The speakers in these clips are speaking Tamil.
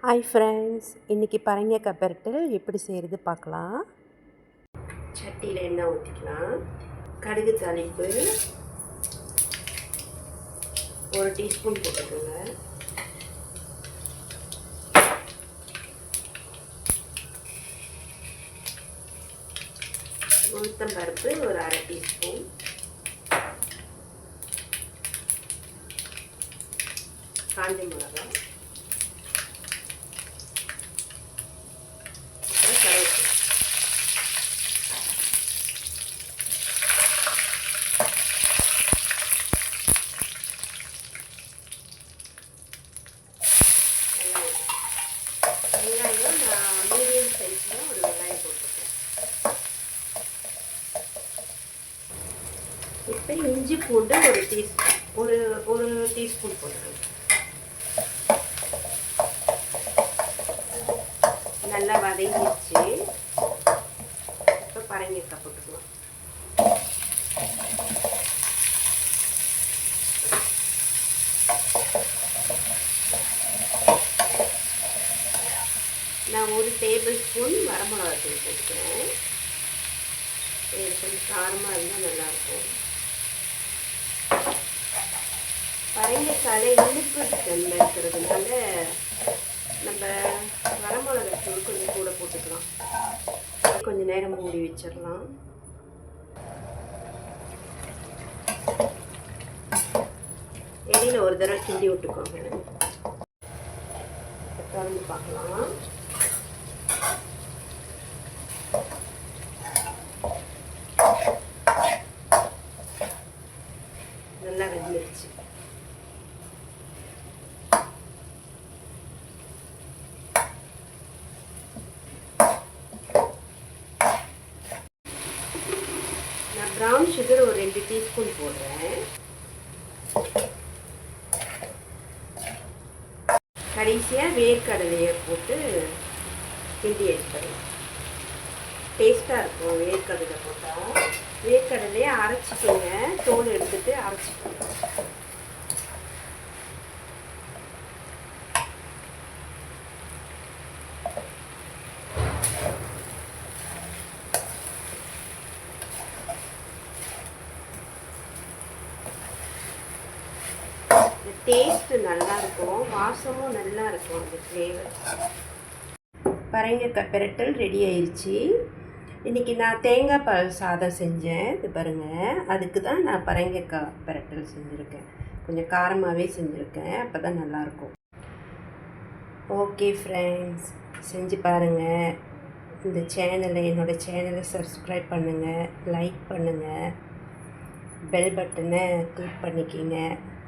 Hi friends, இன்னைக்கு பரங்கிக்காய் பெரட்டல் எப்படி செய்கிறது பார்க்கலாம். சட்டியில் எண்ணெய் ஊற்றிக்கலாம். கடுகு தாளிப்பு 1 டீஸ்பூன் போட்டுக்கோங்க. உளுத்தம் பருப்பு ஒரு 1/2 டீஸ்பூன். காஞ்ச மிளகாய், வெங்காயம் நான் மீடியம் சைஸில் ஒரு வெங்காயம் போட்டிருக்கேன். இப்போ இஞ்சி பூண்டு ஒரு டீஸ்பூன் போட்டுருக்கேன். நல்லா வதங்கிடுச்சு. இப்போ பரங்கிக்காய் போட்டுக்கலாம். நான் 1 டேபிள் ஸ்பூன் வரமிளகாத்தூள் போட்டுக்கிறேன். இது கொஞ்சம் காரமாக இருந்தால் நல்லாயிருக்கும். பரங்கிக்காயில் இனிப்பு தன்மை இருக்கிறதுனால நம்ம வரமிளகாத்தூள் கொஞ்சம் கூட போட்டுக்கலாம். கொஞ்சம் நேரம் மூடி வச்சிடலாம். இடையில ஒரு தடவை கிண்டி விட்டுக்கோங்க. திறந்து பார்க்கலாம். நல்லா வெந்துருச்சு. நான் ப்ரௌன் சுகர் ஒரு 2 டீஸ்பூன் போடுறேன். கடைசியாக வேர்க்கடலையை போட்டு கிண்டி எடுத்துடலாம். டேஸ்ட்டாக இருக்கும் வேர்க்கடலை போட்டால். வேர்க்கடலையை அரைச்சிக்கோங்க, தோல் எடுத்துட்டு அரைச்சிக்கோங்க. டேஸ்ட்டு நல்லாயிருக்கும், வாசமும் நல்லா இருக்கும். அந்த ஃப்ளேவர். பரங்கிக்காய் பெரட்டல் ரெடி ஆயிடுச்சு. இன்றைக்கி நான் தேங்காய் பால் சாதம் செஞ்சேன். இது பாருங்கள், அதுக்கு தான் நான் பரங்கிக்காய் பெரட்டல் செஞ்சுருக்கேன். கொஞ்சம் காரமாகவே செஞ்சுருக்கேன், அப்போ தான் நல்லாயிருக்கும். ஓகே ஃப்ரெண்ட்ஸ், செஞ்சு பாருங்கள். இந்த என்னோடய சேனலை சப்ஸ்கிரைப் பண்ணுங்கள், லைக் பண்ணுங்கள், பெல் பட்டனை கிளிக் பண்ணிக்கிங்க.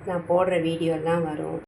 நான் போடுற வீடியோலாம் வரும்.